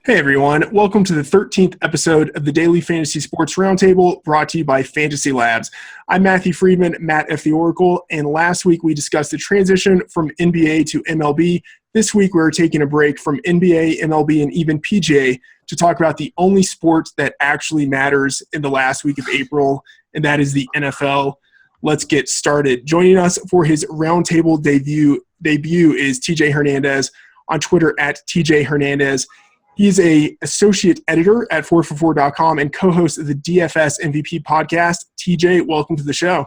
Hey everyone, welcome to the 13th episode of the Daily Fantasy Sports Roundtable, brought to you by FantasyLabs. I'm Matthew Freedman, Matt F. the Oracle, and last week we discussed the transition from NBA to MLB. This week we're taking a break from NBA, MLB, and even PGA to talk about the only sport that actually matters in the last week of April, and that is the NFL. Let's get started. Joining us for his Roundtable debut is TJ Hernandez, on Twitter at TJ Hernandez. He's an associate editor at 4for4.com and co-host of the DFS MVP podcast. TJ, welcome to the show.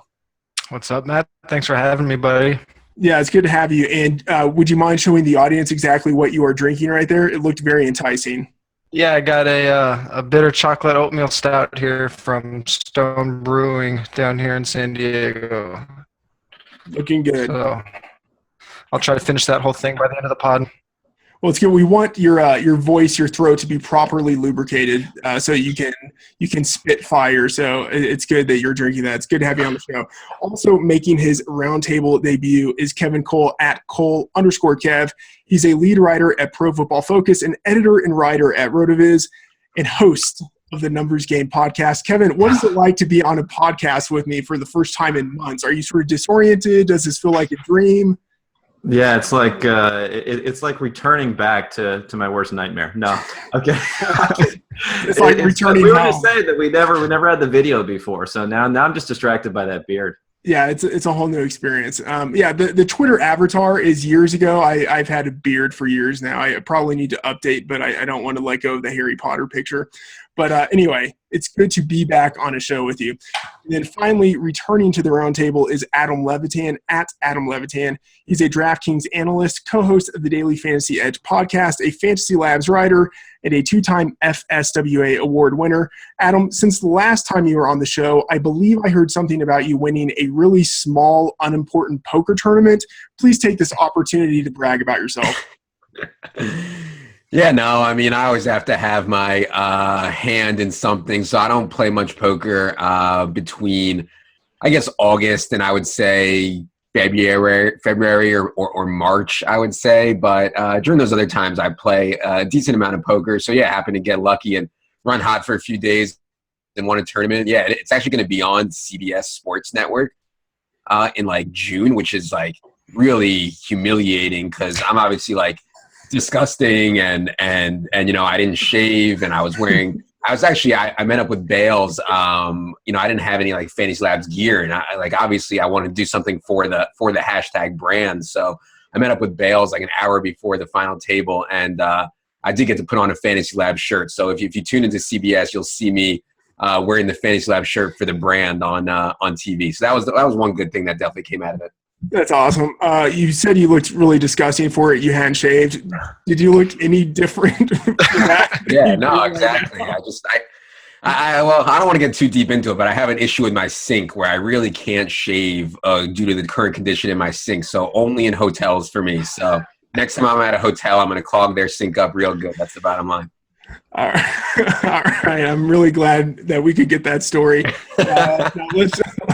What's up, Matt? Thanks for having me, buddy. Yeah, it's good to have you. And would you mind showing the audience exactly what you are drinking right there? It looked very enticing. Yeah, I got a bitter chocolate oatmeal stout here from Stone Brewing down here in San Diego. Looking good. So I'll try to finish that whole thing by the end of the pod. Well, it's good. We want your voice, your throat to be properly lubricated so you can spit fire. So it's good that you're drinking that. It's good to have you on the show. Also making his Roundtable debut is Kevin Cole at Cole_Kev. He's a lead writer at Pro Football Focus, an editor and writer at RotoViz, and host of the Numbers Game podcast. Kevin, what is it like to be on a podcast with me for the first time in months? Are you sort of disoriented? Does this feel like a dream? Yeah, it's like it's like returning back to my worst nightmare. No, okay. It's like returning. We were going to say that we never had the video before, so now I'm just distracted by that beard. Yeah, it's a whole new experience. The Twitter avatar is years ago. I've had a beard for years now. I probably need to update, but I don't want to let go of the Harry Potter picture. But anyway, it's good to be back on a show with you. And then finally, returning to the roundtable is Adam Levitan at Adam Levitan. He's a DraftKings analyst, co-host of the Daily Fantasy Edge podcast, a FantasyLabs writer, and a two-time FSWA award winner. Adam, since the last time you were on the show, I believe I heard something about you winning a really small, unimportant poker tournament. Please take this opportunity to brag about yourself. Yeah, no, I mean, I always have to have my hand in something, so I don't play much poker between, I guess, August and I would say February or March, I would say. But during those other times, I play a decent amount of poker. So, yeah, I happened to get lucky and run hot for a few days and won a tournament. Yeah, it's actually going to be on CBS Sports Network in, like, June, which is, like, really humiliating because I'm obviously, like, disgusting and you know, I didn't shave and I met up with Bales. You know, I didn't have any like FantasyLabs gear, and obviously I wanted to do something for the hashtag brand. So I met up with Bales like an hour before the final table, and I did get to put on a FantasyLabs shirt. So if you tune into CBS, you'll see me wearing the FantasyLabs shirt for the brand on TV. So that was one good thing that definitely came out of it. That's awesome. You said you looked really disgusting for it. You hadn't shaved. Did you look any different for that? Yeah, no, exactly. I don't want to get too deep into it, but I have an issue with my sink where I really can't shave due to the current condition in my sink. So only in hotels for me. So next time I'm at a hotel, I'm going to clog their sink up real good. That's the bottom line. All right. I'm really glad that we could get that story. Now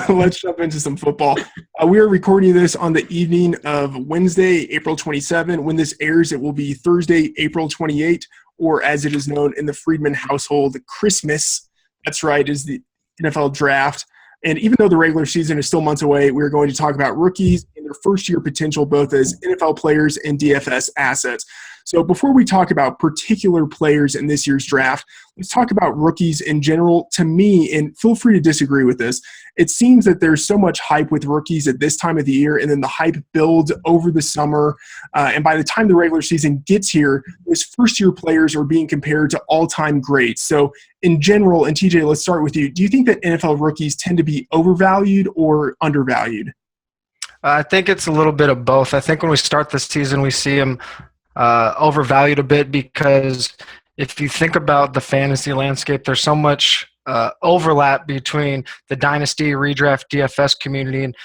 let's jump into some football. We are recording this on the evening of Wednesday, April 27. When this airs, it will be Thursday, April 28, or as it is known in the Freedman household, Christmas. That's right, is the NFL draft. And even though the regular season is still months away, we're going to talk about rookies and their first-year potential both as NFL players and DFS assets. So before we talk about particular players in this year's draft, let's talk about rookies in general. To me, and feel free to disagree with this, it seems that there's so much hype with rookies at this time of the year, and then the hype builds over the summer. And by the time the regular season gets here, those first-year players are being compared to all-time greats. So in general, and TJ, let's start with you. Do you think that NFL rookies tend to be overvalued or undervalued? I think it's a little bit of both. I think when we start the season, we see them overvalued a bit because if you think about the fantasy landscape, there's so much overlap between the dynasty, redraft, DFS community, and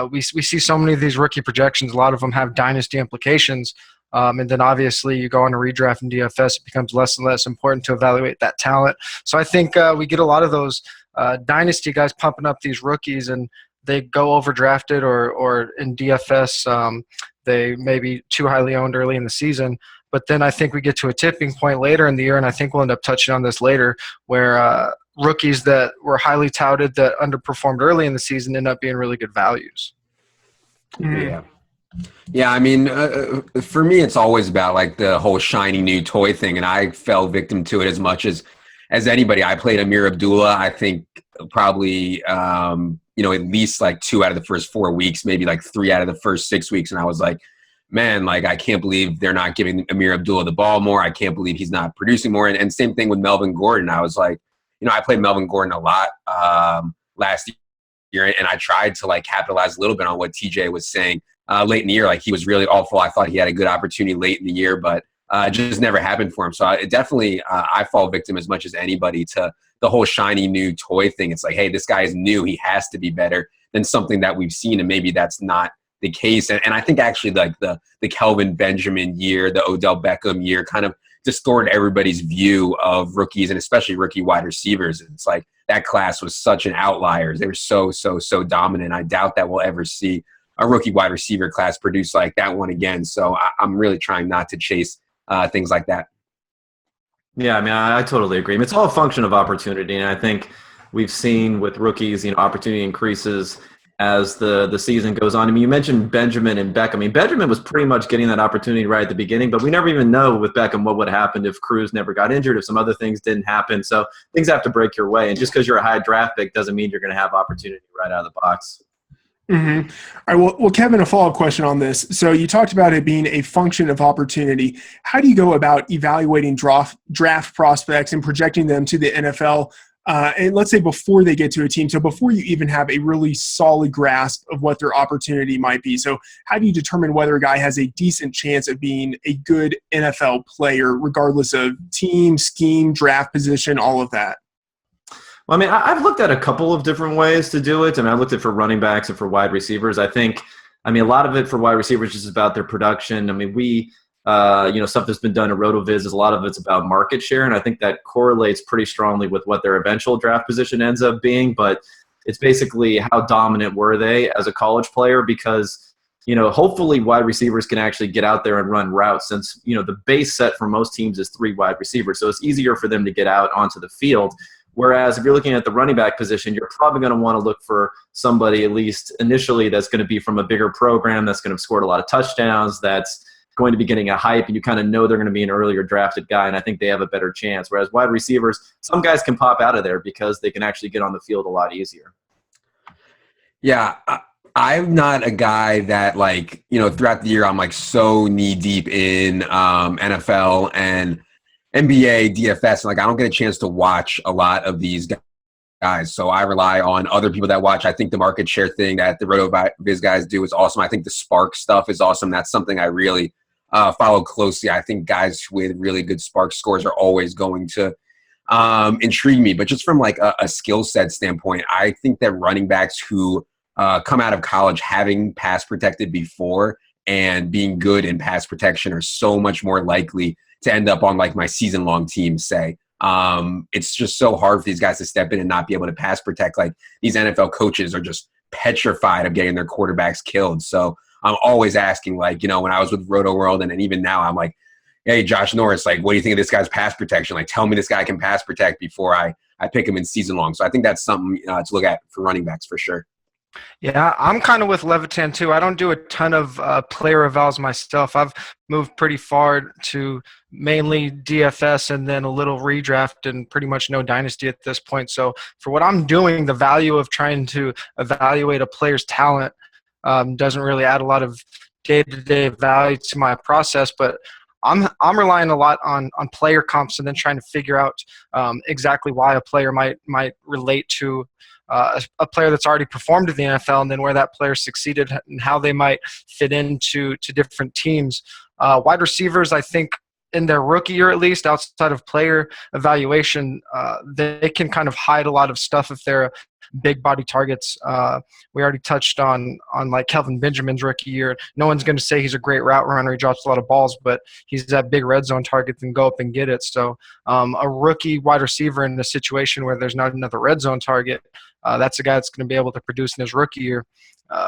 we see so many of these rookie projections. A lot of them have dynasty implications, and then obviously you go on to redraft and DFS, it becomes less and less important to evaluate that talent. So I think we get a lot of those dynasty guys pumping up these rookies, and they go overdrafted or in DFS they may be too highly owned early in the season. But then I think we get to a tipping point later in the year, and I think we'll end up touching on this later, where rookies that were highly touted that underperformed early in the season end up being really good values. Yeah. Yeah, I mean, for me, it's always about like the whole shiny new toy thing, and I fell victim to it as much as anybody. I played Amir Abdullah. I think probably at least like 2 out of the first 4 weeks, maybe like 3 out of the first 6 weeks, and I was like, man, like I can't believe they're not giving Amir Abdullah the ball more. I can't believe he's not producing more. And same thing with Melvin Gordon. I was like, I played Melvin Gordon a lot last year, and I tried to like capitalize a little bit on what TJ was saying. Late in the year, like he was really awful. I thought he had a good opportunity late in the year, but it just never happened for him. So it definitely, I fall victim as much as anybody to the whole shiny new toy thing. It's like, hey, this guy is new. He has to be better than something that we've seen, and maybe that's not the case. And I think actually like the Kelvin Benjamin year, the Odell Beckham year kind of distorted everybody's view of rookies, and especially rookie wide receivers. It's like that class was such an outlier. They were so dominant. I doubt that we'll ever see a rookie wide receiver class produce like that one again. So I'm really trying not to chase things like that. Yeah, I mean, I totally agree. I mean, it's all a function of opportunity, and I think we've seen with rookies, opportunity increases as the season goes on. I mean, you mentioned Benjamin and Beckham. I mean, Benjamin was pretty much getting that opportunity right at the beginning, but we never even know with Beckham what would have happened if Cruz never got injured, if some other things didn't happen. So things have to break your way, and just because you're a high draft pick doesn't mean you're going to have opportunity right out of the box. Mm-hmm. All right. Well, Kevin, a follow-up question on this. So you talked about it being a function of opportunity. How do you go about evaluating draft prospects and projecting them to the NFL? And let's say before they get to a team, so before you even have a really solid grasp of what their opportunity might be. So how do you determine whether a guy has a decent chance of being a good NFL player, regardless of team, scheme, draft position, all of that? Well, I mean, I've looked at a couple of different ways to do it. I mean, I looked at it for running backs and for wide receivers. I think, a lot of it for wide receivers is about their production. I mean, stuff that's been done at RotoViz is a lot of it's about market share, and I think that correlates pretty strongly with what their eventual draft position ends up being. But it's basically how dominant were they as a college player, because hopefully wide receivers can actually get out there and run routes, since the base set for most teams is 3 wide receivers, so it's easier for them to get out onto the field. Whereas if you're looking at the running back position, you're probably going to want to look for somebody, at least initially, that's going to be from a bigger program, that's going to have scored a lot of touchdowns, that's going to be getting a hype, and you kind of know they're going to be an earlier drafted guy, and I think they have a better chance. Whereas wide receivers, some guys can pop out of there because they can actually get on the field a lot easier. Yeah, I'm not a guy that throughout the year I'm like so knee deep in NFL and NBA, DFS, and I don't get a chance to watch a lot of these guys. So I rely on other people that watch. I think the market share thing that the RotoViz guys do is awesome. I think the Spark stuff is awesome. That's something I really follow closely. I think guys with really good Spark scores are always going to intrigue me. But just from a skill set standpoint, I think that running backs who come out of college having pass protected before and being good in pass protection are so much more likely to end up on my season-long team, say. It's just so hard for these guys to step in and not be able to pass protect. These NFL coaches are just petrified of getting their quarterbacks killed. So I'm always asking, when I was with Roto World and even now, I'm like, hey, Josh Norris, what do you think of this guy's pass protection? Tell me this guy can pass protect before I pick him in season long. So I think that's something to look at for running backs for sure. Yeah, I'm kind of with Levitan too. I don't do a ton of player evals myself. I've moved pretty far to mainly DFS and then a little redraft and pretty much no dynasty at this point. So for what I'm doing, the value of trying to evaluate a player's talent doesn't really add a lot of day-to-day value to my process. But I'm relying a lot on player comps and then trying to figure out exactly why a player might relate to a player that's already performed in the NFL, and then where that player succeeded and how they might fit into different teams. Wide receivers, I think, in their rookie year at least, outside of player evaluation, they can kind of hide a lot of stuff if they're big body targets. We already touched on Kelvin Benjamin's rookie year. No one's going to say he's a great route runner. He drops a lot of balls, but he's that big red zone target and go up and get it. So a rookie wide receiver in a situation where there's not another red zone target, that's a guy that's going to be able to produce in his rookie year.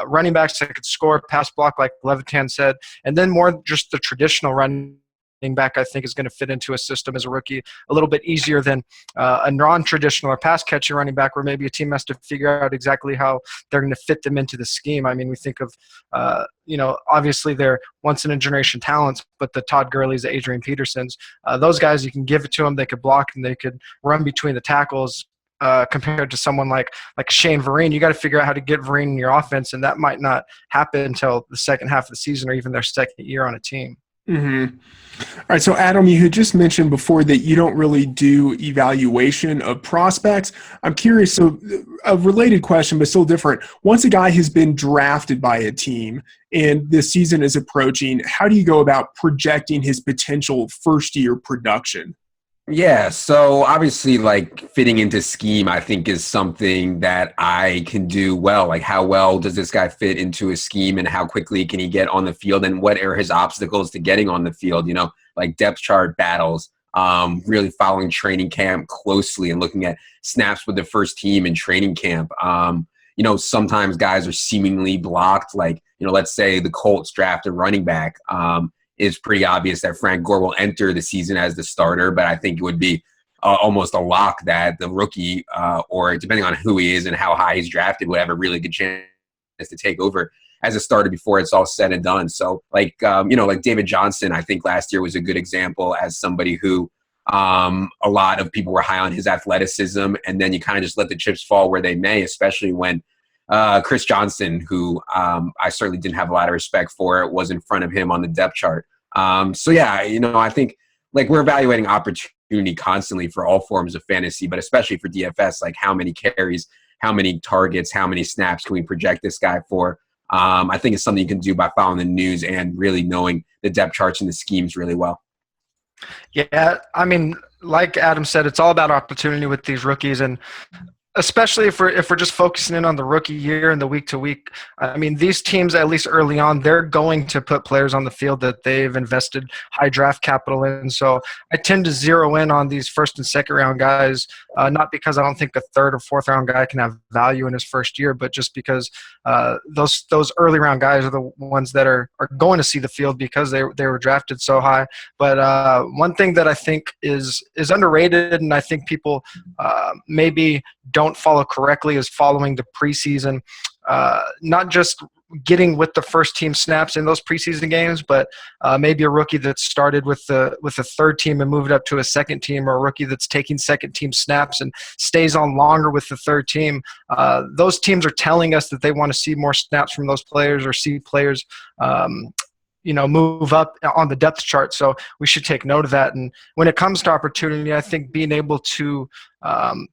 Running backs that could score, pass block, like Levitan said, and then more just the traditional running back, I think, is going to fit into a system as a rookie a little bit easier than a non-traditional or pass-catching running back, where maybe a team has to figure out exactly how they're going to fit them into the scheme. I mean, we think of, obviously they're once-in-a-generation talents, but the Todd Gurley's, the Adrian Petersons, those guys, you can give it to them, they could block, and they could run between the tackles. Compared to someone like Shane Vereen, you got to figure out how to get Vereen in your offense, and that might not happen until the second half of the season or even their second year on a team. Mm-hmm. All right, so Adam, you had just mentioned before that you don't really do evaluation of prospects. I'm curious, so a related question, but still different. Once a guy has been drafted by a team and the season is approaching, how do you go about projecting his potential first-year production? Yeah, so obviously, like, fitting into scheme, I think, is something that I can do well. Like, how well does this guy fit into a scheme, and how quickly can he get on the field, and what are his obstacles to getting on the field? Like depth chart battles, really following training camp closely and looking at snaps with the first team in training camp. Sometimes guys are seemingly blocked. Like, let's say the Colts draft a running back. It's pretty obvious that Frank Gore will enter the season as the starter, but I think it would be almost a lock that the rookie, or depending on who he is and how high he's drafted, would have a really good chance to take over as a starter before it's all said and done. So, like David Johnson, I think last year was a good example as somebody who a lot of people were high on his athleticism, and then you kind of just let the chips fall where they may, especially when Chris Johnson, who I certainly didn't have a lot of respect for, was in front of him on the depth chart. I think, like, we're evaluating opportunity constantly for all forms of fantasy, but especially for DFS, like how many carries, how many targets, how many snaps can we project this guy for? I think it's something you can do by following the news and really knowing the depth charts and the schemes really well. Yeah, I mean, like Adam said, it's all about opportunity with these rookies, and especially if we're just focusing in on the rookie year and the week to week. I mean, these teams, at least early on, they're going to put players on the field that they've invested high draft capital in. So I tend to zero in on these first and second round guys, not because I don't think a third or fourth round guy can have value in his first year, but just because those early round guys are the ones that are going to see the field because they were drafted so high. But one thing that I think is underrated, and I think people maybe don't follow correctly, is following the preseason, not just getting with the first team snaps in those preseason games, but maybe a rookie that started with the third team and moved up to a second team, or a rookie that's taking second team snaps and stays on longer with the third team. Those teams are telling us that they want to see more snaps from those players, or see players move up on the depth chart. So we should take note of that. And when it comes to opportunity, I think being able to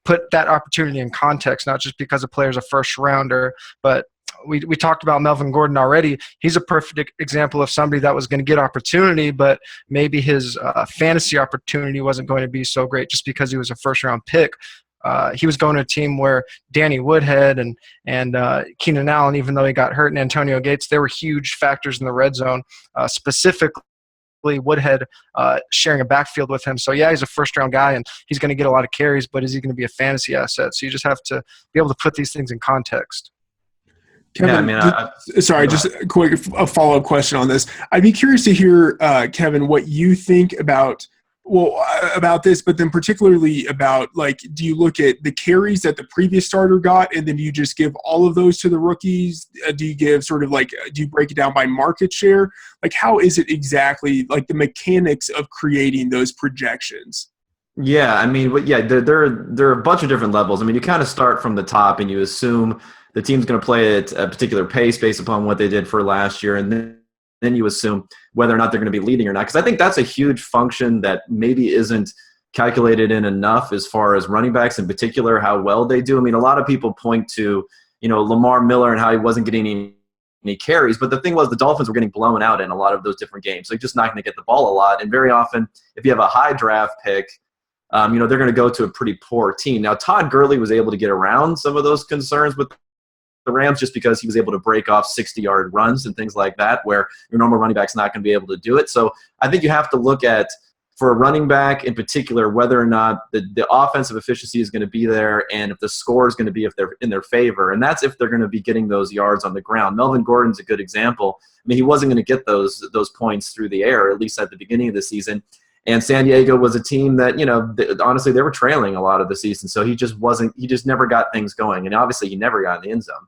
put that opportunity in context, not just because a player's a first rounder, but we talked about Melvin Gordon already. He's a perfect example of somebody that was going to get opportunity, but maybe his fantasy opportunity wasn't going to be so great just because he was a first round pick. He was going to a team where Danny Woodhead and Keenan Allen, even though he got hurt, and Antonio Gates, they were huge factors in the red zone, specifically Woodhead sharing a backfield with him. So, yeah, he's a first-round guy, and he's going to get a lot of carries, but is he going to be a fantasy asset? So you just have to be able to put these things in context. Kevin, just a quick follow-up question on this. I'd be curious to hear, Kevin, what you think about this, but then particularly about, like, do you look at the carries that the previous starter got, and then do you just give all of those to the rookies? Do you give do you break it down by market share? Like, how is it exactly, like, the mechanics of creating those projections? Yeah, I mean, there are a bunch of different levels. I mean, you kind of start from the top and you assume the team's going to play at a particular pace based upon what they did for last year, and then you assume whether or not they're going to be leading or not. Because I think that's a huge function that maybe isn't calculated in enough as far as running backs in particular, how well they do. I mean, a lot of people point to, Lamar Miller and how he wasn't getting any carries. But the thing was, the Dolphins were getting blown out in a lot of those different games. So you're just not going to get the ball a lot. And very often, if you have a high draft pick, they're going to go to a pretty poor team. Now, Todd Gurley was able to get around some of those concerns with the Rams just because he was able to break off 60-yard runs and things like that, where your normal running back's not going to be able to do it. So I think you have to look at for a running back in particular, whether or not the offensive efficiency is going to be there and if the score is going to be if they're in their favor. And that's if they're going to be getting those yards on the ground. Melvin Gordon's a good example. I mean, he wasn't going to get those points through the air, at least at the beginning of the season. And San Diego was a team that, honestly, they were trailing a lot of the season. So he just never got things going. And obviously he never got in the end zone.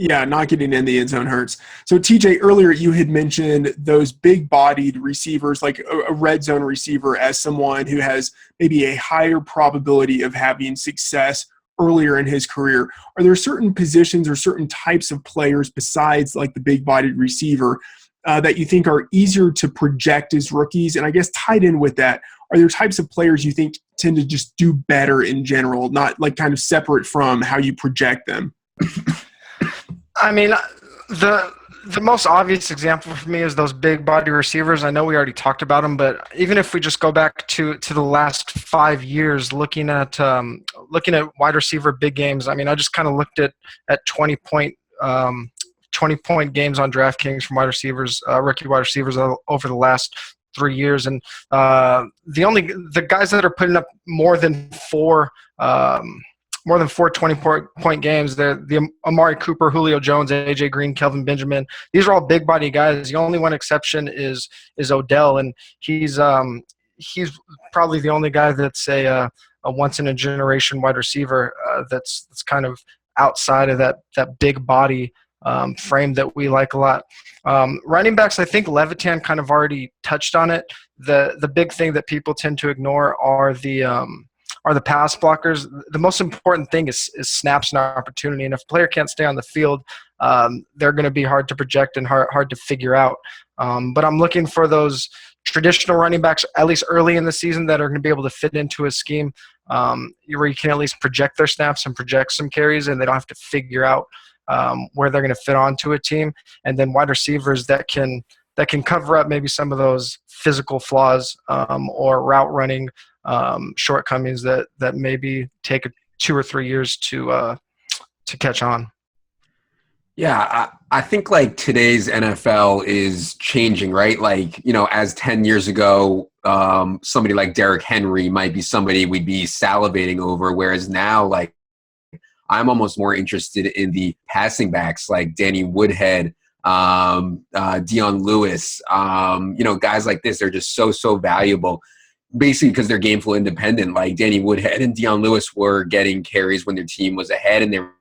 Yeah, not getting in the end zone hurts. So, TJ, earlier you had mentioned those big-bodied receivers, like a red zone receiver, as someone who has maybe a higher probability of having success earlier in his career. Are there certain positions or certain types of players besides like the big-bodied receiver that you think are easier to project as rookies? And I guess tied in with that, are there types of players you think tend to just do better in general, not like kind of separate from how you project them? I mean, the most obvious example for me is those big body receivers. I know we already talked about them, but even if we just go back to the last 5 years, looking at wide receiver big games. I mean, I just kind of looked at 20-point games on DraftKings from wide receivers, rookie wide receivers over the last 3 years, and the guys that are putting up more than four 20-point games. The Amari Cooper, Julio Jones, AJ Green, Kelvin Benjamin. These are all big body guys. The only one exception is Odell, and he's probably the only guy that's a once in a generation wide receiver that's kind of outside of that big body frame that we like a lot. Running backs, I think Levitan kind of already touched on it. The big thing that people tend to ignore are the pass blockers. The most important thing is snaps and opportunity. And if a player can't stay on the field, they're going to be hard to project and hard to figure out. But I'm looking for those traditional running backs, at least early in the season, that are going to be able to fit into a scheme where you can at least project their snaps and project some carries, and they don't have to figure out where they're going to fit onto a team. And then wide receivers that can cover up maybe some of those physical flaws or route running shortcomings that maybe take 2 or 3 years to catch on. Yeah, I think like today's NFL is changing, right? Like, as 10 years ago, somebody like Derrick Henry might be somebody we'd be salivating over, whereas now, like, I'm almost more interested in the passing backs like Danny Woodhead, Dion Lewis, guys like this. They're just so valuable, basically because they're game flow independent. Like Danny Woodhead and Dion Lewis were getting carries when their team was ahead, and they were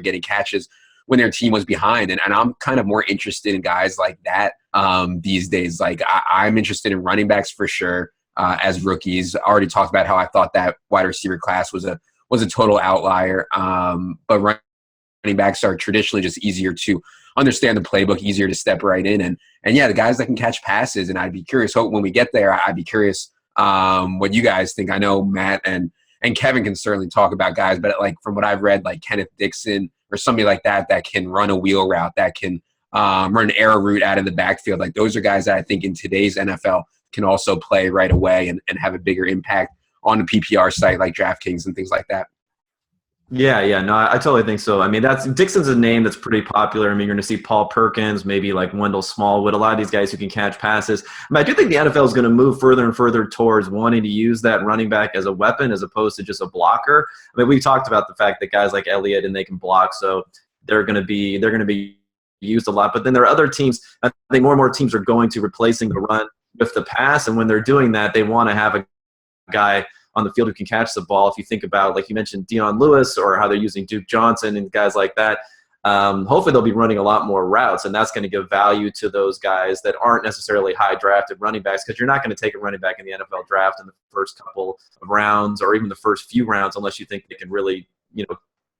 getting catches when their team was behind. And I'm kind of more interested in guys like that these days. Like I'm interested in running backs for sure as rookies. I already talked about how I thought that wide receiver class was a total outlier. But running backs are traditionally just easier to understand the playbook, easier to step right in. And yeah, the guys that can catch passes. And I'd be curious, when we get there, I'd be curious what you guys think. I know Matt and Kevin can certainly talk about guys, but like from what I've read, like Kenneth Dixon or somebody like that can run a wheel route, that can run an arrow route out of the backfield. Like those are guys that I think in today's NFL can also play right away and have a bigger impact on a PPR site like DraftKings and things like that. Yeah, no, I totally think so. I mean, Dixon's a name that's pretty popular. I mean, you're going to see Paul Perkins, maybe like Wendell Smallwood, a lot of these guys who can catch passes. I do think the NFL is going to move further and further towards wanting to use that running back as a weapon as opposed to just a blocker. I mean, we talked about the fact that guys like Elliott and they can block, so they're going to be used a lot. But then there are other teams. I think more and more teams are going to replacing the run with the pass, and when they're doing that, they want to have a guy on the field who can catch the ball. If you think about, like you mentioned, Dion Lewis or how they're using Duke Johnson and guys like that, hopefully they'll be running a lot more routes, and that's going to give value to those guys that aren't necessarily high drafted running backs, because you're not going to take a running back in the NFL draft in the first couple of rounds or even the first few rounds unless you think they can really,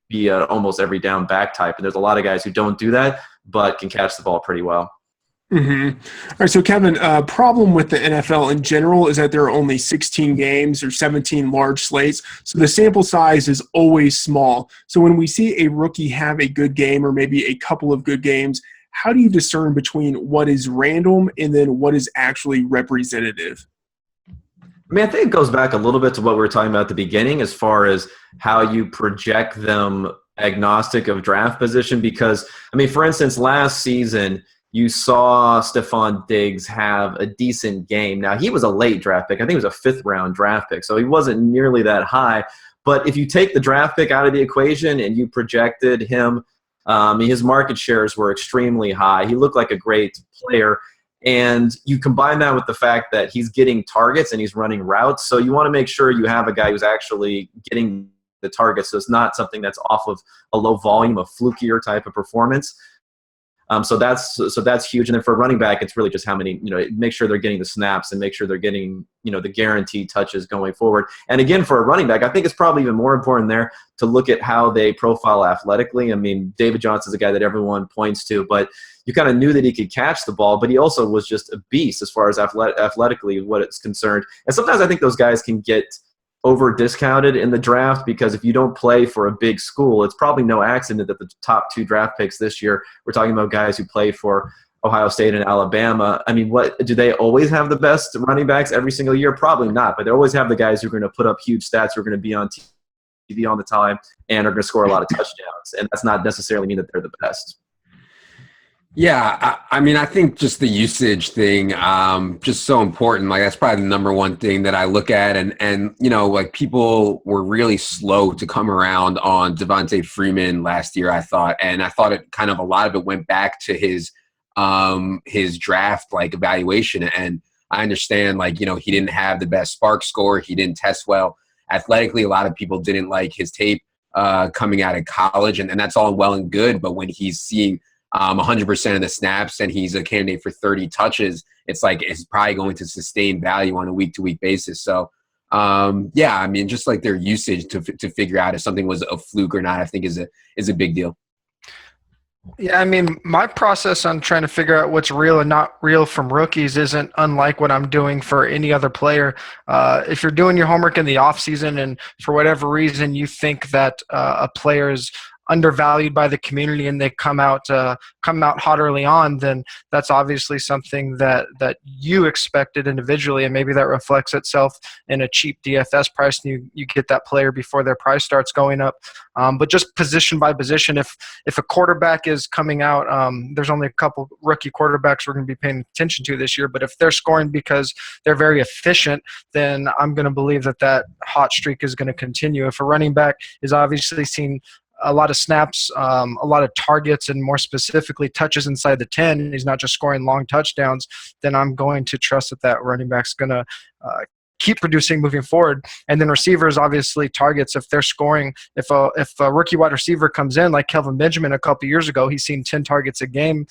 be a almost every down back type. And there's a lot of guys who don't do that but can catch the ball pretty well. Mm-hmm. All right, so Kevin, problem with the NFL in general is that there are only 16 games or 17 large slates, so the sample size is always small. So when we see a rookie have a good game or maybe a couple of good games, how do you discern between what is random and then what is actually representative? I mean, I think it goes back a little bit to what we were talking about at the beginning as far as how you project them agnostic of draft position, because, I mean, for instance, last season – you saw Stephon Diggs have a decent game. Now, he was a late draft pick. I think it was a 5th-round draft pick, so he wasn't nearly that high. But if you take the draft pick out of the equation and you projected him, his market shares were extremely high. He looked like a great player. And you combine that with the fact that he's getting targets and he's running routes. So you want to make sure you have a guy who's actually getting the targets. So it's not something that's off of a low volume, a flukier type of performance. So that's huge. And then for a running back, it's really just how many, make sure they're getting the snaps and make sure they're getting, the guaranteed touches going forward. And again, for a running back, I think it's probably even more important there to look at how they profile athletically. I mean, David Johnson's a guy that everyone points to, but you kind of knew that he could catch the ball, but he also was just a beast as far as athletically what it's concerned. And sometimes I think those guys can get over discounted in the draft because if you don't play for a big school, it's probably no accident that the top 2 draft picks this year, we're talking about guys who play for Ohio State and Alabama. I mean, what do they always have the best running backs every single year? Probably not, but they always have the guys who are going to put up huge stats, who are going to be on TV all the time and are going to score a lot of touchdowns. And that's not necessarily mean that they're the best. Yeah, I mean, I think just the usage thing, just so important. Like that's probably the number one thing that I look at, and like people were really slow to come around on Devontae Freeman last year. I thought it kind of a lot of it went back to his draft like evaluation, and I understand like he didn't have the best spark score, he didn't test well athletically. A lot of people didn't like his tape coming out of college, and that's all well and good. But when he's seeing 100% of the snaps and he's a candidate for 30 touches, it's like it's probably going to sustain value on a week-to-week basis. So I mean, just like their usage to figure out if something was a fluke or not, I think is a big deal. Yeah, I mean, my process on trying to figure out what's real and not real from rookies isn't unlike what I'm doing for any other player. If you're doing your homework in the offseason and for whatever reason you think that a player is undervalued by the community and they come out hot early on, then that's obviously something that you expected individually, and maybe that reflects itself in a cheap DFS price, and you get that player before their price starts going up. But just position by position, if a quarterback is coming out, there's only a couple rookie quarterbacks we're going to be paying attention to this year, but if they're scoring because they're very efficient, then I'm going to believe that hot streak is going to continue. If a running back is obviously seen a lot of snaps, a lot of targets, and more specifically touches inside the 10, and he's not just scoring long touchdowns, then I'm going to trust that running back's going to keep producing moving forward. And then receivers, obviously targets, if they're scoring, if a rookie wide receiver comes in like Kelvin Benjamin a couple years ago, he's seen 10 targets a game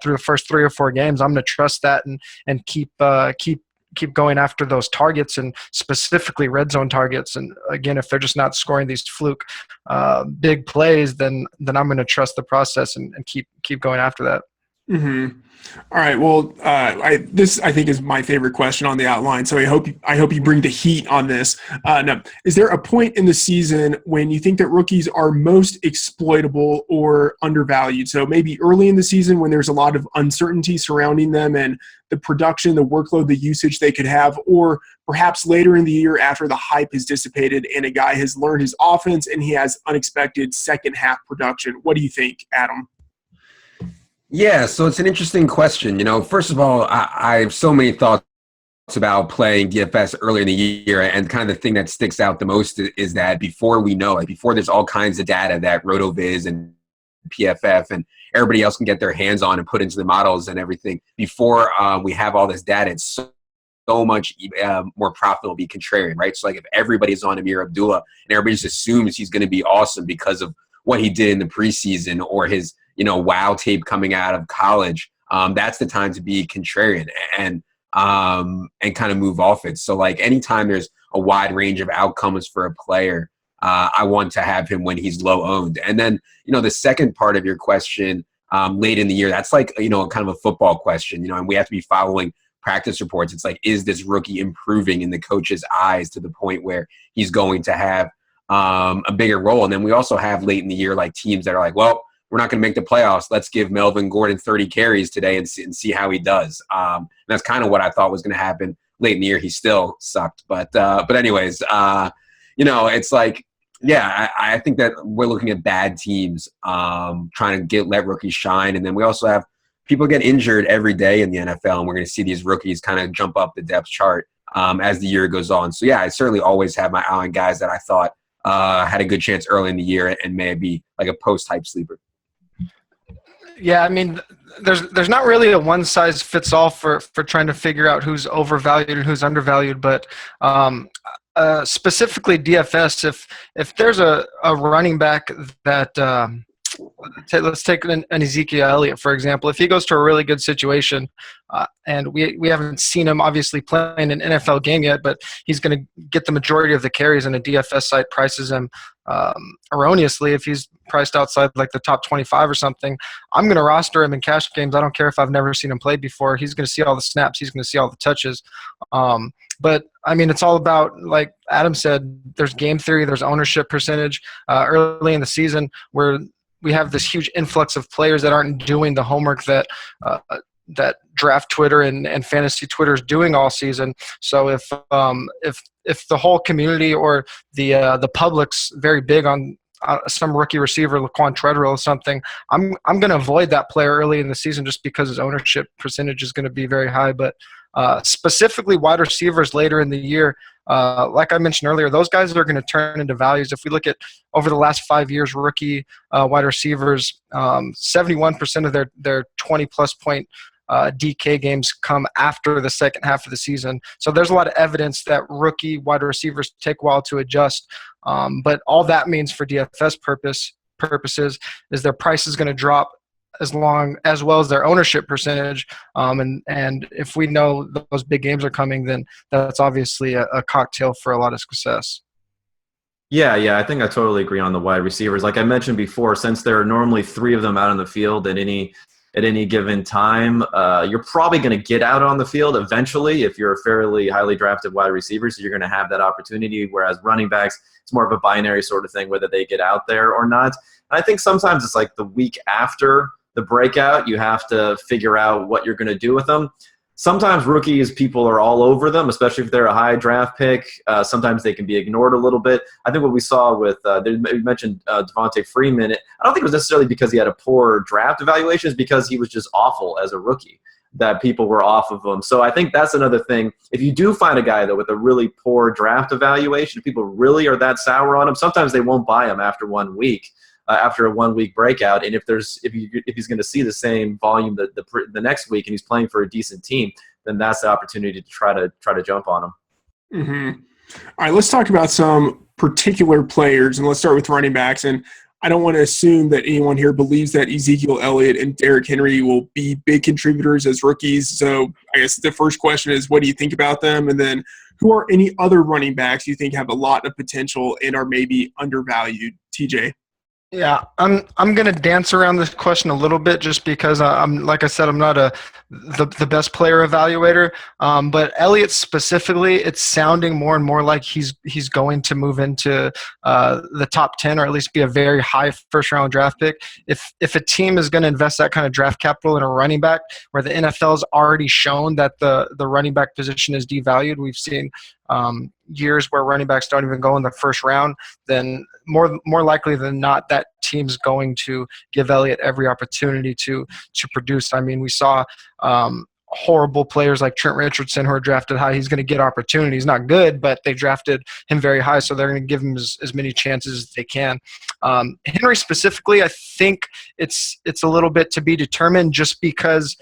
through the first 3 or 4 games, I'm going to trust that and keep going after those targets, and specifically red zone targets. And again, if they're just not scoring these fluke big plays, then I'm going to trust the process and keep going after that. Mm-hmm. All right. Well, this I think is my favorite question on the outline. So I hope you bring the heat on this. Now, is there a point in the season when you think that rookies are most exploitable or undervalued? So maybe early in the season when there's a lot of uncertainty surrounding them and the production, the workload, the usage they could have, or perhaps later in the year after the hype has dissipated and a guy has learned his offense and he has unexpected second half production. What do you think, Adam? Yeah, so it's an interesting question. First of all, I have so many thoughts about playing DFS earlier in the year, and kind of the thing that sticks out the most is that before we know, like before there's all kinds of data that RotoViz and PFF and everybody else can get their hands on and put into the models and everything, before we have all this data, it's so much more profitable to be contrarian, right? So like if everybody's on Amir Abdullah and everybody just assumes he's going to be awesome because of what he did in the preseason or his wow tape coming out of college, that's the time to be contrarian and kind of move off it. So like anytime there's a wide range of outcomes for a player, I want to have him when he's low owned. And then, the second part of your question, late in the year, that's like, kind of a football question, and we have to be following practice reports. It's like, is this rookie improving in the coach's eyes to the point where he's going to have a bigger role? And then we also have late in the year, like teams that are like, well, we're not going to make the playoffs. Let's give Melvin Gordon 30 carries today and see how he does. And that's kind of what I thought was going to happen late in the year. He still sucked. But anyways, it's like, yeah, I think that we're looking at bad teams trying to let rookies shine. And then we also have people get injured every day in the NFL, and we're going to see these rookies kind of jump up the depth chart as the year goes on. So, yeah, I certainly always have my eye on guys that I thought had a good chance early in the year and may be like a post-hype sleeper. Yeah, I mean, there's not really a one-size-fits-all for trying to figure out who's overvalued and who's undervalued, but specifically DFS, if there's a running back that let's take an Ezekiel Elliott, for example. If he goes to a really good situation, and we haven't seen him obviously playing an NFL game yet, but he's going to get the majority of the carries, and a DFS site prices him erroneously. If he's priced outside like the top 25 or something, I'm going to roster him in cash games. I don't care if I've never seen him play before. He's going to see all the snaps. He's going to see all the touches. But, I mean, it's all about, like Adam said, there's game theory, there's ownership percentage early in the season where we have this huge influx of players that aren't doing the homework that draft Twitter and fantasy Twitter is doing all season. So if the whole community or the public's very big on some rookie receiver, Laquan Treadwell or something, I'm going to avoid that player early in the season just because his ownership percentage is going to be very high. But specifically wide receivers later in the year, like I mentioned earlier, those guys are going to turn into values. If we look at over the last 5 years, rookie wide receivers, 71% of their 20-plus point DK games come after the second half of the season. So there's a lot of evidence that rookie wide receivers take a while to adjust. But all that means for DFS purposes is their price is going to drop as well as their ownership percentage. And if we know those big games are coming, then that's obviously a cocktail for a lot of success. Yeah, I think I totally agree on the wide receivers. Like I mentioned before, since there are normally 3 of them out on the field at any given time, you're probably going to get out on the field eventually if you're a fairly highly drafted wide receiver, so you're going to have that opportunity, whereas running backs, it's more of a binary sort of thing, whether they get out there or not. And I think sometimes it's like the week after the breakout, you have to figure out what you're going to do with them. Sometimes rookies, people are all over them, especially if they're a high draft pick. Sometimes they can be ignored a little bit. I think what we saw with, you mentioned Devontae Freeman, I don't think it was necessarily because he had a poor draft evaluation, it's because he was just awful as a rookie that people were off of him. So I think that's another thing. If you do find a guy, though, with a really poor draft evaluation, people really are that sour on him, sometimes they won't buy him after 1 week. After a 1 week breakout, and if he's going to see the same volume the next week, and he's playing for a decent team, then that's the opportunity to try to jump on him. Mm-hmm. All right, let's talk about some particular players, and let's start with running backs. And I don't want to assume that anyone here believes that Ezekiel Elliott and Derrick Henry will be big contributors as rookies. So I guess the first question is, what do you think about them? And then who are any other running backs you think have a lot of potential and are maybe undervalued? TJ. Yeah, I'm going to dance around this question a little bit just because like I said, I'm not the best player evaluator. But Elliott specifically, it's sounding more and more like he's going to move into the top 10 or at least be a very high first round draft pick. If a team is going to invest that kind of draft capital in a running back where the NFL's already shown that the running back position is devalued, we've seen years where running backs don't even go in the first round, then more likely than not, that team's going to give Elliott every opportunity to produce. I mean, we saw horrible players like Trent Richardson who are drafted high. He's going to get opportunities. Not good, but they drafted him very high, so they're going to give him as many chances as they can. Henry specifically, I think it's a little bit to be determined just because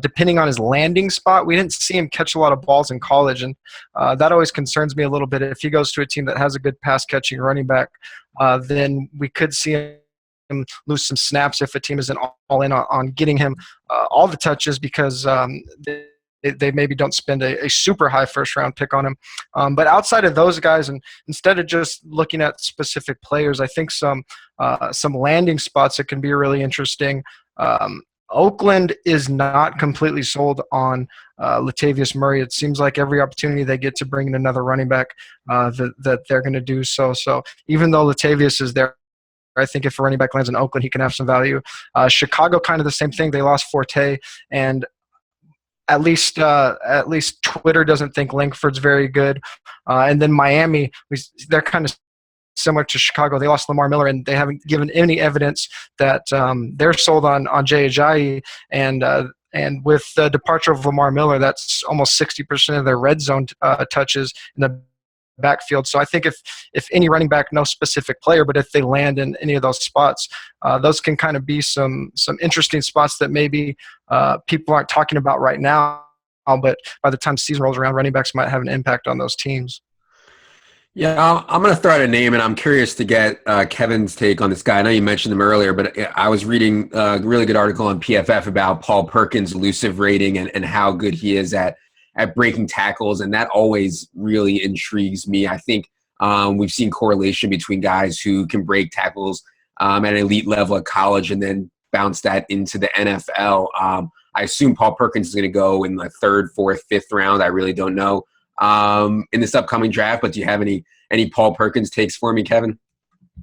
depending on his landing spot, we didn't see him catch a lot of balls in college, and that always concerns me a little bit. If he goes to a team that has a good pass-catching running back, then we could see him lose some snaps if a team isn't all in on getting him all the touches because they maybe don't spend a super high first-round pick on him. But outside of those guys, and instead of just looking at specific players, I think some landing spots that can be really interesting. Oakland is not completely sold on Latavius Murray. It seems like every opportunity they get to bring in another running back that they're going to do so. So even though Latavius is there, I think if a running back lands in Oakland, he can have some value. Chicago, kind of the same thing. They lost Forte, and at least Twitter doesn't think Langford's very good. And then Miami, they're kind of similar to Chicago. They lost Lamar Miller, and they haven't given any evidence that they're sold on Jay Ajayi. And with the departure of Lamar Miller, that's almost 60% of their red zone touches in the backfield. So I think if any running back, no specific player, but if they land in any of those spots, those can kind of be some interesting spots that maybe people aren't talking about right now. But by the time season rolls around, running backs might have an impact on those teams. Yeah, I'm going to throw out a name, and I'm curious to get Kevin's take on this guy. I know you mentioned him earlier, but I was reading a really good article on PFF about Paul Perkins' elusive rating and how good he is at breaking tackles, and that always really intrigues me. I think we've seen correlation between guys who can break tackles at an elite level at college and then bounce that into the NFL. I assume Paul Perkins is going to go in the 3rd, 4th, 5th round. I really don't know in this upcoming draft, but do you have any Paul Perkins takes for me, Kevin?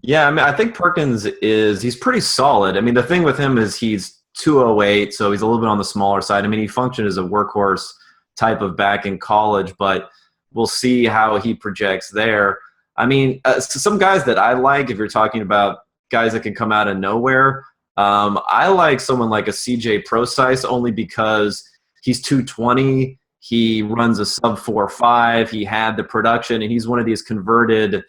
Yeah, I mean, I think Perkins he's pretty solid. I mean, the thing with him is he's 208, so he's a little bit on the smaller side. I mean, he functioned as a workhorse type of back in college, but we'll see how he projects there. I mean, some guys that I like, if you're talking about guys that can come out of nowhere, I like someone like a CJ Procise only because he's 220. He runs a sub 4.5. He had the production, and he's one of these converted,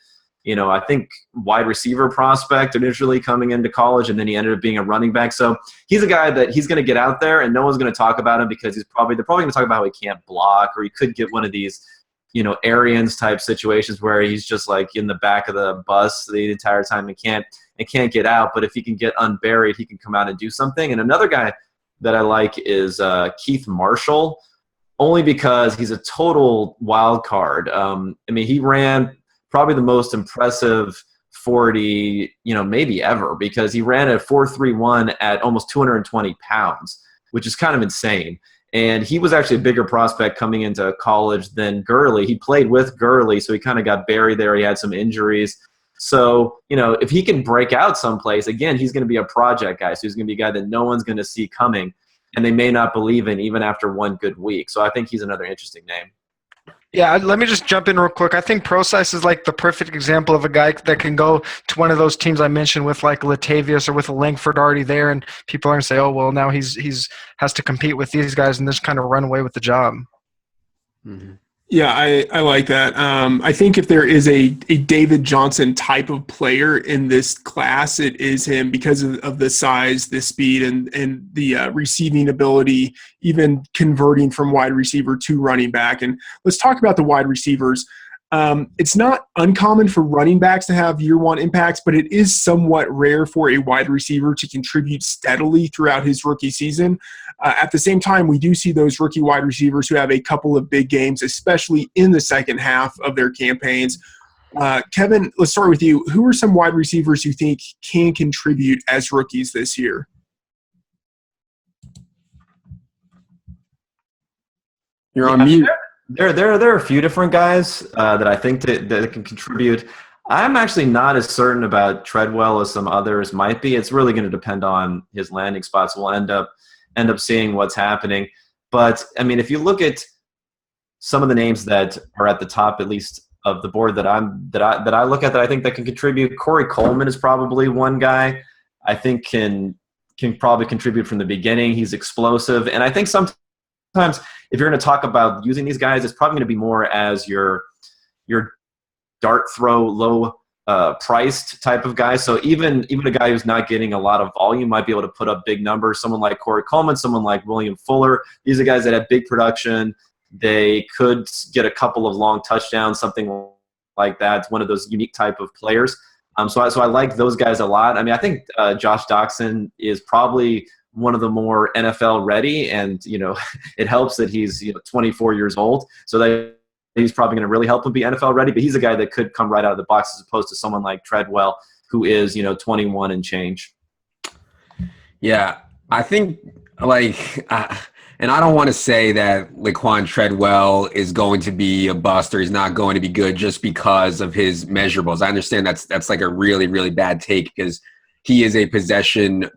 I think wide receiver prospect initially coming into college, and then he ended up being a running back. So he's a guy that he's going to get out there, and no one's going to talk about him because they're probably going to talk about how he can't block, or he could get one of these, Arians type situations where he's just like in the back of the bus the entire time and can't get out. But if he can get unburied, he can come out and do something. And another guy that I like is Keith Marshall, only because he's a total wild card. I mean, he ran probably the most impressive 40, maybe ever, because he ran a 4.31 at almost 220 pounds, which is kind of insane. And he was actually a bigger prospect coming into college than Gurley. He played with Gurley, so he kind of got buried there. He had some injuries. So, if he can break out someplace, again, he's going to be a project guy. So he's going to be a guy that no one's going to see coming, and they may not believe in even after one good week. So I think he's another interesting name. Yeah, let me just jump in real quick. I think Procise is like the perfect example of a guy that can go to one of those teams I mentioned with like Latavius or with a Langford already there, and people are going to say, oh, well, now he's has to compete with these guys and just kind of run away with the job. Mm-hmm. Yeah, I like that. I think if there is a David Johnson type of player in this class, it is him because of the size, the speed, and the receiving ability, even converting from wide receiver to running back. And let's talk about the wide receivers. It's not uncommon for running backs to have year-one impacts, but it is somewhat rare for a wide receiver to contribute steadily throughout his rookie season. At the same time, we do see those rookie wide receivers who have a couple of big games, especially in the second half of their campaigns. Kevin, let's start with you. Who are some wide receivers you think can contribute as rookies this year? You're on mute. There are a few different guys that I think that can contribute. I'm actually not as certain about Treadwell as some others might be. It's really going to depend on his landing spots. We'll end up seeing what's happening. But I mean, if you look at some of the names that are at the top, at least of the board that I look at that I think that can contribute, Corey Coleman is probably one guy I think can probably contribute from the beginning. He's explosive, and I think sometimes if you're going to talk about using these guys, it's probably going to be more as your dart throw low priced type of guy. So even a guy who's not getting a lot of volume might be able to put up big numbers. Someone like Corey Coleman, someone like William Fuller. These are guys that have big production. They could get a couple of long touchdowns, something like that. It's one of those unique type of players. So I like those guys a lot. I mean, I think Josh Doxson is probably one of the more NFL ready, and it helps that he's 24 years old, so that he's probably going to really help him be NFL ready. But he's a guy that could come right out of the box as opposed to someone like Treadwell, who is 21 and change. Yeah, I think and I don't want to say that Laquan Treadwell is going to be a bust or he's not going to be good just because of his measurables. I understand that's like a really, really bad take because he is a possession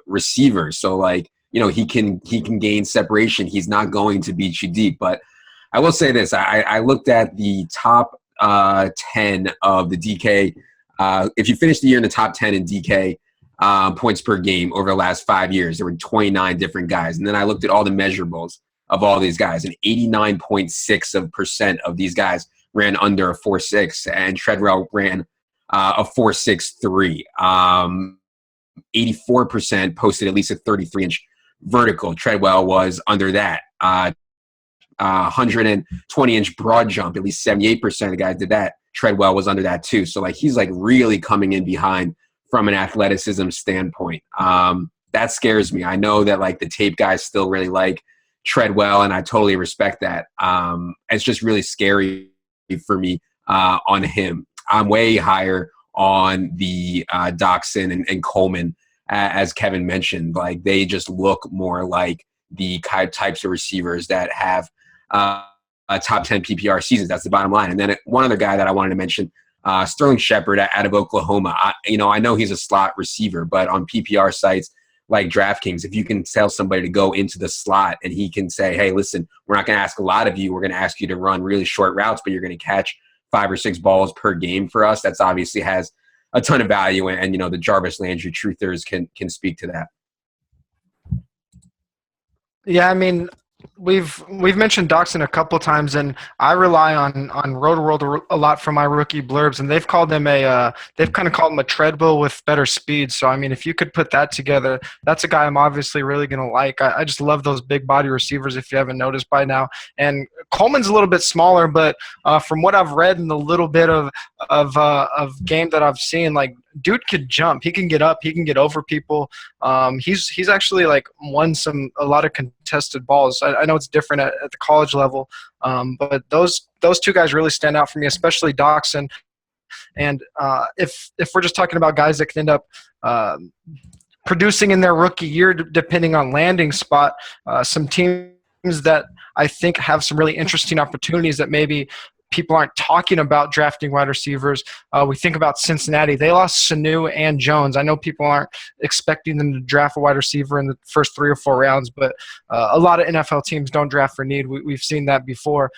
receiver. So he can gain separation. He's not going to beat you deep. But I will say this. I looked at the top 10 of the DK If you finish the year in the top 10 in DK points per game over the last 5 years, there were 29 different guys. And then I looked at all the measurables of all these guys, and 89.6% of these guys ran under a 4.6, and Treadwell ran a 4.63. 84% posted at least a 33-inch vertical. Treadwell was under that. 120-inch broad jump, at least 78% of the guys did that. Treadwell was under that too. So like he's like really coming in behind from an athleticism standpoint. That scares me. I know that like the tape guys still really like Treadwell, and I totally respect that. It's just really scary for me on him. I'm way higher on the Doxson and Coleman, as Kevin mentioned. Like they just look more like the types of receivers that have a top 10 PPR seasons. That's the bottom line. And then one other guy that I wanted to mention, Sterling Shepard out of Oklahoma. I know he's a slot receiver, but on PPR sites like DraftKings, if you can tell somebody to go into the slot and he can say, hey, listen, we're not going to ask a lot of you. We're going to ask you to run really short routes, but you're going to catch 5 or 6 balls per game for us. That's obviously has a ton of value. And the Jarvis Landry truthers can speak to that. Yeah, I mean, we've mentioned Doxson a couple times, and I rely on Roto-World a lot for my rookie blurbs, and they've called him they've kind of called him a Treadwell with better speed. So I mean, if you could put that together, that's a guy I'm obviously really going to like. I just love those big body receivers, if you haven't noticed by now. And Coleman's a little bit smaller, but from what I've read and the little bit of game that I've seen, like dude could jump. He can get up. He can get over people. He's actually like won a lot of contested balls. I know it's different at the college level, but those two guys really stand out for me, especially Doxson. And if we're just talking about guys that can end up producing in their rookie year, depending on landing spot, some teams that I think have some really interesting opportunities that maybe people aren't talking about drafting wide receivers. We think about Cincinnati. They lost Sanu and Jones. I know people aren't expecting them to draft a wide receiver in the first 3 or 4 rounds, but a lot of NFL teams don't draft for need. We've seen that before.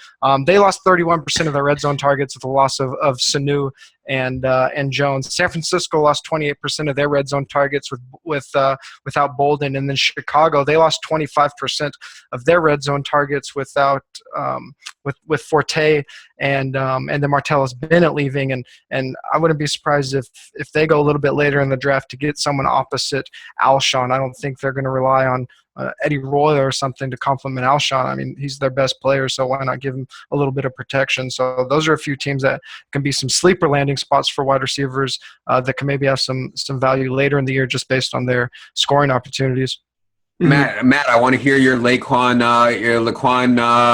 They lost 31% of their red zone targets with the loss of Sanu and Jones. San Francisco lost 28% of their red zone targets without Bolden, and then Chicago, they lost 25% of their red zone targets without with Forte and then Martellus Bennett leaving, and I wouldn't be surprised if they go a little bit later in the draft to get someone opposite Alshon. I don't think they're going to rely on Eddie Roy or something to complement Alshon. I mean, he's their best player, so why not give him a little bit of protection? So those are a few teams that can be some sleeper landing spots for wide receivers that can maybe have some value later in the year just based on their scoring opportunities. Matt, I want to hear your Laquan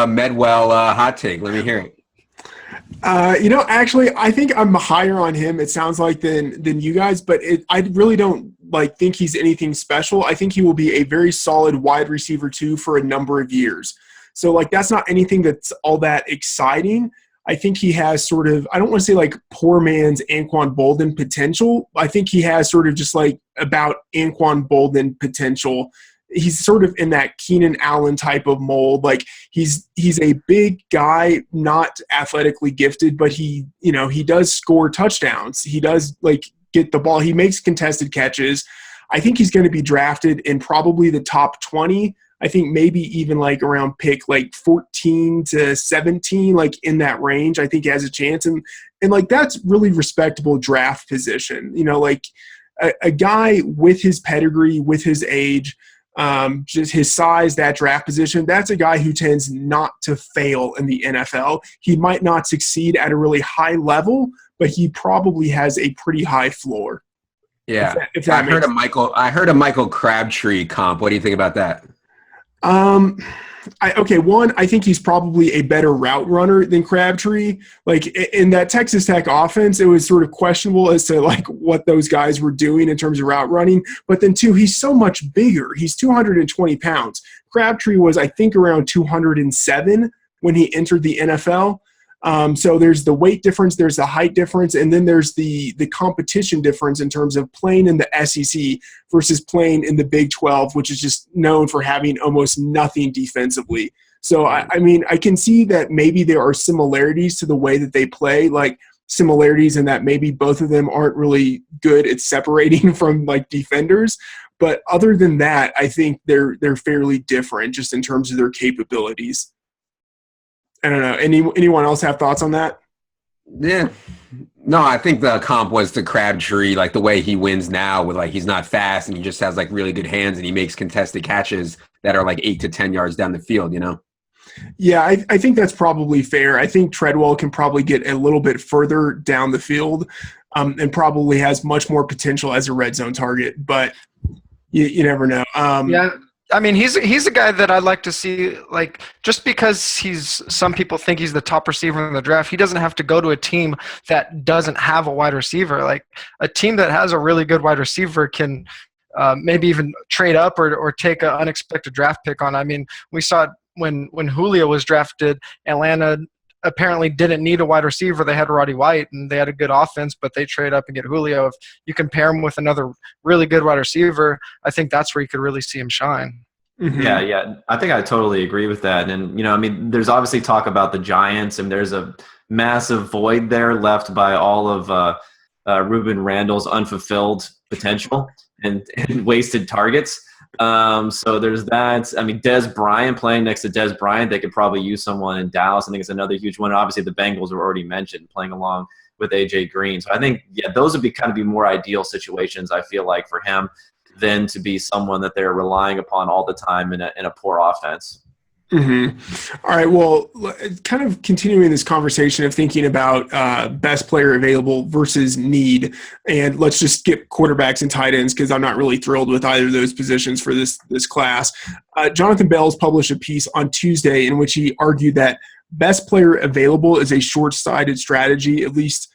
Medwell hot take. Let me hear it. Actually, I think I'm higher on him, it sounds like, than you guys, but I really don't think he's anything special. I think he will be a very solid wide receiver too for a number of years. So that's not anything that's all that exciting. I think he has sort of, I don't want to say like poor man's Anquan Bolden potential. I think he has sort of just like about Anquan Bolden potential. He's sort of in that Keenan Allen type of mold. Like he's a big guy, not athletically gifted, but he does score touchdowns. He does get the ball. He makes contested catches. I think he's going to be drafted in probably the top 20. I think maybe even around pick 14 to 17, in that range. I think he has a chance. And that's really respectable draft position. A guy with his pedigree, with his age, just his size, that draft position, that's a guy who tends not to fail in the NFL. He might not succeed at a really high level, but he probably has a pretty high floor. Yeah. I heard a Michael Crabtree comp. What do you think about that? I think he's probably a better route runner than Crabtree. In that Texas Tech offense, it was sort of questionable as to what those guys were doing in terms of route running. But then too, he's so much bigger. He's 220 pounds. Crabtree was, I think, around 207 when he entered the NFL. So there's the weight difference, there's the height difference, and then there's the competition difference in terms of playing in the SEC versus playing in the Big 12, which is just known for having almost nothing defensively. So, I mean, I can see that maybe there are similarities to the way that they play. similarities in that maybe both of them aren't really good at separating from like defenders. But other than that, I think they're fairly different just in terms of their capabilities. I don't know. Anyone else have thoughts on that? Yeah. No, I think the comp was to Crabtree, like the way he wins now with like he's not fast and he just has like really good hands and he makes contested catches that are like 8 to 10 yards down the field, you know? Yeah, I think that's probably fair. I think Treadwell can probably get a little bit further down the field and probably has much more potential as a red zone target, but you never know. Yeah. I mean, he's a guy that I'd like to see, like, just because some people think he's the top receiver in the draft, he doesn't have to go to a team that doesn't have a wide receiver. Like, a team that has a really good wide receiver can maybe even trade up or take an unexpected draft pick on. I mean, we saw it when Julio was drafted. Atlanta apparently didn't need a wide receiver. They had Roddy White, and they had a good offense, but they trade up and get Julio. If you compare him with another really good wide receiver, I think that's where you could really see him shine. Mm-hmm. Yeah. I think I totally agree with that. And, you know, I mean, there's obviously talk about the Giants, and there's a massive void there left by all of Ruben Randall's unfulfilled potential and wasted targets. So there's that. I mean, Dez Bryant, playing next to Dez Bryant, they could probably use someone in Dallas. I think it's another huge one. Obviously, the Bengals were already mentioned, playing along with A.J. Green. So I think, yeah, those would be more ideal situations, I feel like, for him than to be someone that they're relying upon all the time in a poor offense. Mm-hmm. All right. Well, kind of continuing this conversation of thinking about best player available versus need, and let's just skip quarterbacks and tight ends because I'm not really thrilled with either of those positions for this class. Jonathan Bales published a piece on Tuesday in which he argued that best player available is a short-sighted strategy, at least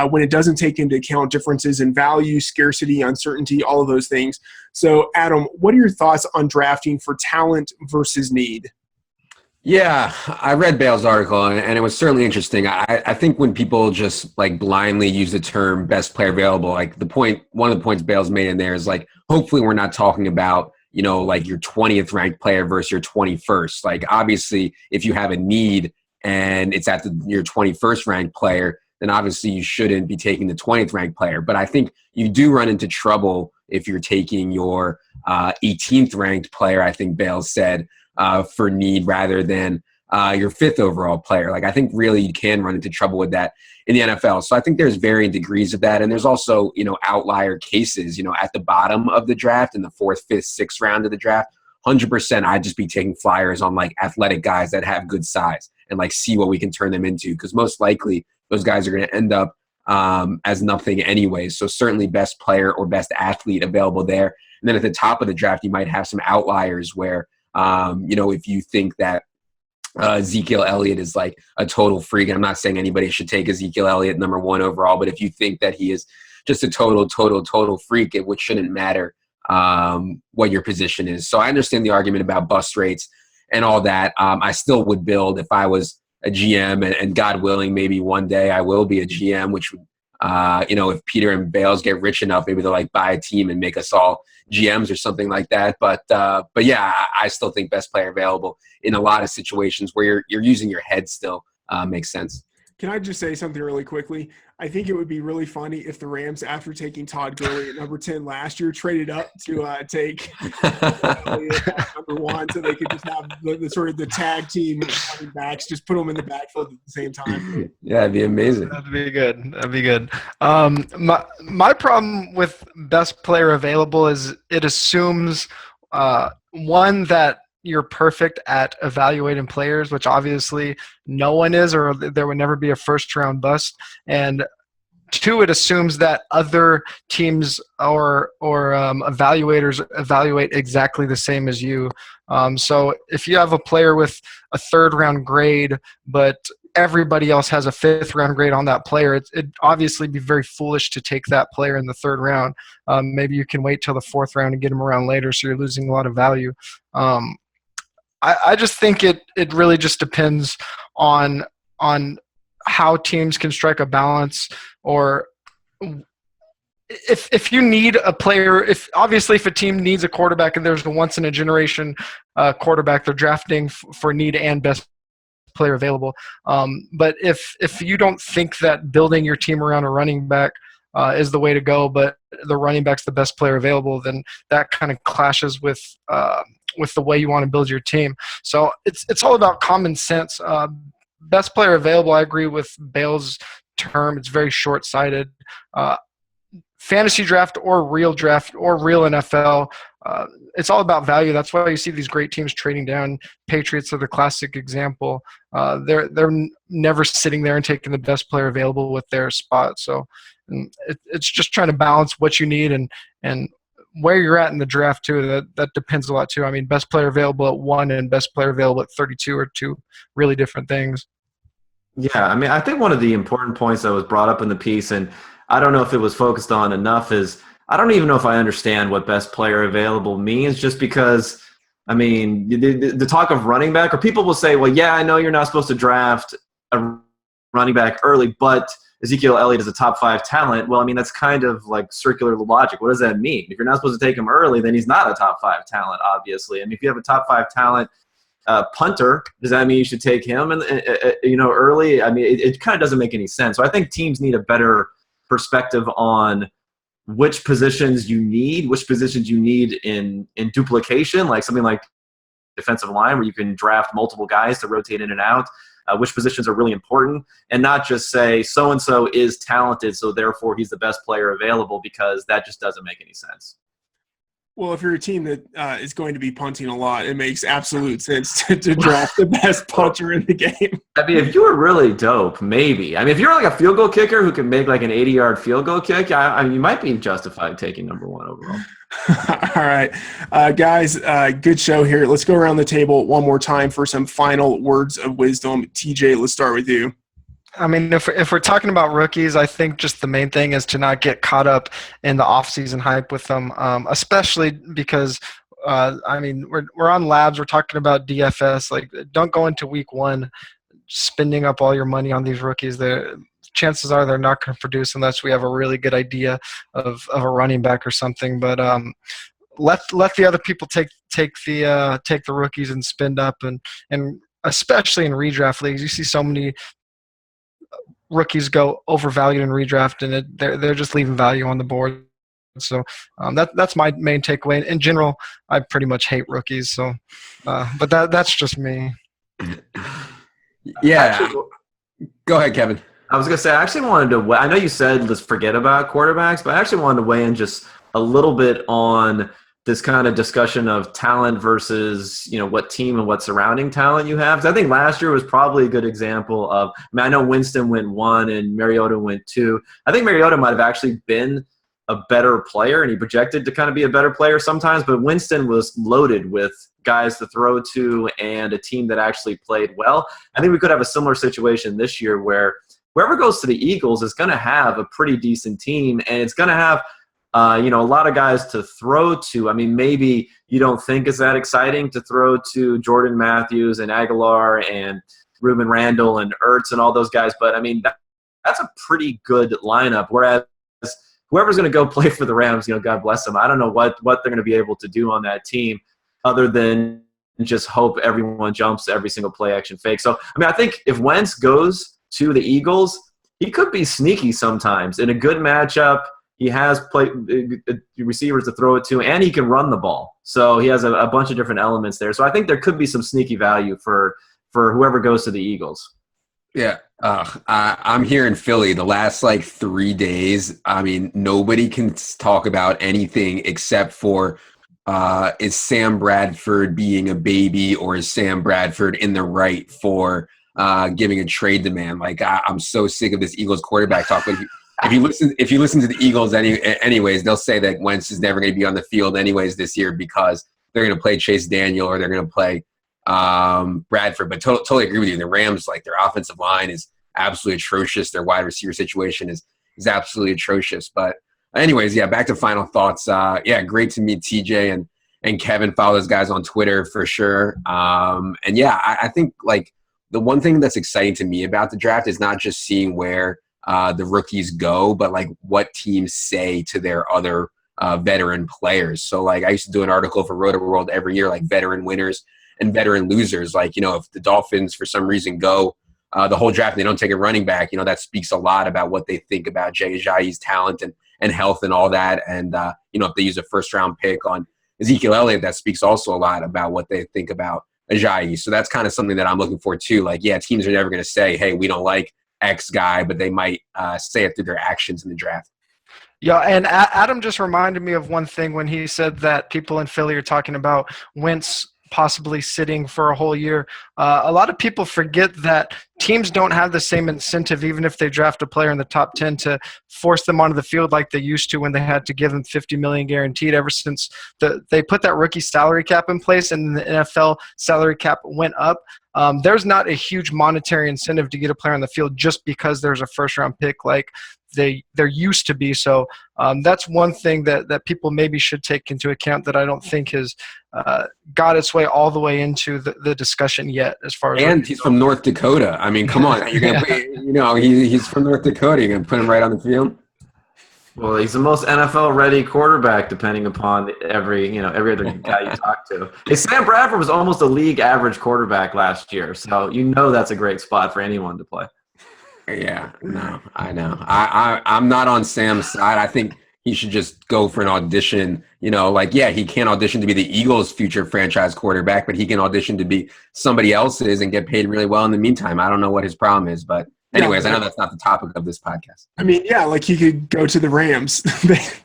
when it doesn't take into account differences in value, scarcity, uncertainty, all of those things. So, Adam, what are your thoughts on drafting for talent versus need? Yeah, I read Bale's article, and it was certainly interesting. I think when people just like blindly use the term best player available, like one of the points Bale's made in there is like, hopefully we're not talking about, you know, like your 20th ranked player versus your 21st. Like, obviously, if you have a need and it's at your 21st ranked player, then obviously you shouldn't be taking the 20th ranked player. But I think you do run into trouble if you're taking your 18th ranked player, I think Bale said, for need rather than your 5th overall player. Like, I think really you can run into trouble with that in the NFL. So I think there's varying degrees of that. And there's also, you know, outlier cases, you know, at the bottom of the draft in the 4th, 5th, 6th round of the draft. 100% I'd just be taking flyers on like athletic guys that have good size and like see what we can turn them into, because most likely those guys are going to end up as nothing anyway. So certainly best player or best athlete available there. And then at the top of the draft, you might have some outliers where, you know, if you think that Ezekiel Elliott is like a total freak, and I'm not saying anybody should take Ezekiel Elliott number 1 overall, but if you think that he is just a total freak, it shouldn't matter what your position is. So I understand the argument about bust rates and all that. I still would build if I was a GM, and God willing, maybe one day I will be a GM, which would, you know, if Peter and Bales get rich enough, maybe they'll like buy a team and make us all GMs or something like that. But yeah, I still think best player available in a lot of situations where you're using your head still makes sense. Can I just say something really quickly? I think it would be really funny if the Rams, after taking Todd Gurley at number 10 last year, traded up to take number 1 so they could just have the sort of the tag team running backs, just put them in the backfield at the same time. Yeah, it'd be amazing. That'd be good. My problem with best player available is it assumes one, that you're perfect at evaluating players, which obviously no one is, or there would never be a first round bust. And 2, it assumes that other teams or evaluators evaluate exactly the same as you. So if you have a player with a 3rd round grade, but everybody else has a 5th round grade on that player, it'd obviously be very foolish to take that player in the 3rd round. Maybe you can wait till the 4th round and get him around later, so you're losing a lot of value. I just think it really just depends on how teams can strike a balance, or if you need a player, if a team needs a quarterback and there's a once in a generation quarterback, they're drafting for need and best player available. But if you don't think that building your team around a running back is the way to go, but the running back's the best player available, then that kind of clashes with the way you want to build your team. So it's all about common sense. Best player available, I agree with Bale's term. It's very short-sighted. Fantasy draft or real NFL, it's all about value. That's why you see these great teams trading down. Patriots are the classic example. They're never sitting there and taking the best player available with their spot. So it's just trying to balance what you need and where you're at in the draft too. That depends a lot too. I mean, best player available at 1 and best player available at 32 are two really different things. Yeah, I mean, I think one of the important points that was brought up in the piece, and I don't know if it was focused on enough, is I don't even know if I understand what best player available means, just because, I mean, the talk of running back, or people will say, well, yeah, I know you're not supposed to draft a running back early, but Ezekiel Elliott is a top 5 talent. Well, I mean, that's kind of like circular logic. What does that mean? If you're not supposed to take him early, then he's not a top 5 talent, obviously. I mean, if you have a top 5 talent punter, does that mean you should take him early? I mean, it kind of doesn't make any sense. So I think teams need a better perspective on which positions you need in duplication, like something like defensive line where you can draft multiple guys to rotate in and out, which positions are really important, and not just say so-and-so is talented, so therefore he's the best player available, because that just doesn't make any sense. Well, if you're a team that is going to be punting a lot, it makes absolute sense to draft the best punter in the game. I mean, if you were really dope, maybe. I mean, if you're like a field goal kicker who can make like an 80-yard field goal kick, I mean, you might be justified taking number 1 overall. All right. Guys, good show here. Let's go around the table one more time for some final words of wisdom. TJ, let's start with you. I mean, if we're talking about rookies, I think just the main thing is to not get caught up in the off-season hype with them, especially because, I mean, we're on labs. We're talking about DFS. Like, don't go into week 1 spending up all your money on these rookies. Chances are they're not going to produce unless we have a really good idea of a running back or something. But let the other people take the rookies and spend up, and especially in redraft leagues, you see so many rookies go overvalued in redraft, and they're just leaving value on the board. So that's my main takeaway. In general, I pretty much hate rookies. So, but that's just me. Yeah. Actually, go ahead, Kevin. I was going to say, I actually wanted to – I know you said let's forget about quarterbacks, but I actually wanted to weigh in just a little bit on this kind of discussion of talent versus, what team and what surrounding talent you have. Because I think last year was probably a good example of – I mean, I know Winston went 1 and Mariota went 2. I think Mariota might have actually been a better player, and he projected to kind of be a better player sometimes, but Winston was loaded with guys to throw to and a team that actually played well. I think we could have a similar situation this year where – whoever goes to the Eagles is going to have a pretty decent team, and it's going to have, a lot of guys to throw to. I mean, maybe you don't think it's that exciting to throw to Jordan Matthews and Aguilar and Ruben Randall and Ertz and all those guys, but I mean, that's a pretty good lineup. Whereas whoever's going to go play for the Rams, God bless them, I don't know what they're going to be able to do on that team other than just hope everyone jumps every single play action fake. So, I mean, I think if Wentz goes to the Eagles, he could be sneaky sometimes. In a good matchup, he has receivers to throw it to, and he can run the ball. So he has a bunch of different elements there. So I think there could be some sneaky value for whoever goes to the Eagles. Yeah. I'm here in Philly the last 3 days. I mean, nobody can talk about anything except for is Sam Bradford being a baby, or is Sam Bradford in the right for giving a trade demand. I'm so sick of this Eagles quarterback talk. But if you listen to the Eagles anyways, they'll say that Wentz is never going to be on the field anyways this year because they're going to play Chase Daniel or they're going to play Bradford. But totally agree with you. The Rams, their offensive line is absolutely atrocious. Their wide receiver situation is absolutely atrocious. But anyways, yeah, back to final thoughts. Great to meet TJ and Kevin. Follow those guys on Twitter for sure. And yeah, I think the one thing that's exciting to me about the draft is not just seeing where the rookies go, but what teams say to their other veteran players. So I used to do an article for Roto World every year, veteran winners. and veteran losers. Like, if the Dolphins for some reason go the whole draft and they don't take a running back, that speaks a lot about what they think about Jay Ajayi's talent and health and all that. And, if they use a first-round pick on Ezekiel Elliott, that speaks also a lot about what they think about Ajayi. So that's kind of something that I'm looking for too. Like, yeah, teams are never going to say, hey, we don't like X guy, but they might say it through their actions in the draft. Yeah, and Adam just reminded me of one thing when he said that people in Philly are talking about Wentz possibly sitting for a whole year. A lot of people forget that teams don't have the same incentive, even if they draft a player in the top 10, to force them onto the field like they used to when they had to give them $50 million guaranteed. Ever since they put that rookie salary cap in place and the NFL salary cap went up, there's not a huge monetary incentive to get a player on the field just because there's a first-round pick like there used to be. So that's one thing that people maybe should take into account that I don't think has got its way all the way into the discussion yet. As far as and he's from North Dakota. I mean, come on, you're gonna put, he's from North Dakota. You're gonna put him right on the field. Well, he's the most NFL-ready quarterback, depending upon every other guy you talk to. Hey, Sam Bradford was almost a league average quarterback last year, so that's a great spot for anyone to play. Yeah, no, I know. I'm not on Sam's side. I think he should just go for an audition. He can't audition to be the Eagles' future franchise quarterback, but he can audition to be somebody else's and get paid really well in the meantime. I don't know what his problem is, but anyways, I know that's not the topic of this podcast. I mean, yeah, like he could go to the Rams.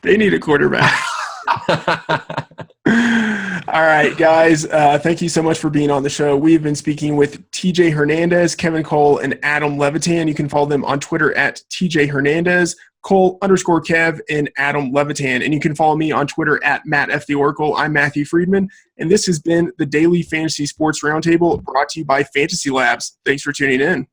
they need a quarterback. All right, guys. Thank you so much for being on the show. We've been speaking with TJ Hernandez, Kevin Cole, and Adam Levitan. You can follow them on Twitter at TJ Hernandez, Cole_Kev, and Adam Levitan. And you can follow me on Twitter at MattFTheOracle. I'm Matthew Freedman, and this has been the Daily Fantasy Sports Roundtable brought to you by FantasyLabs. Thanks for tuning in.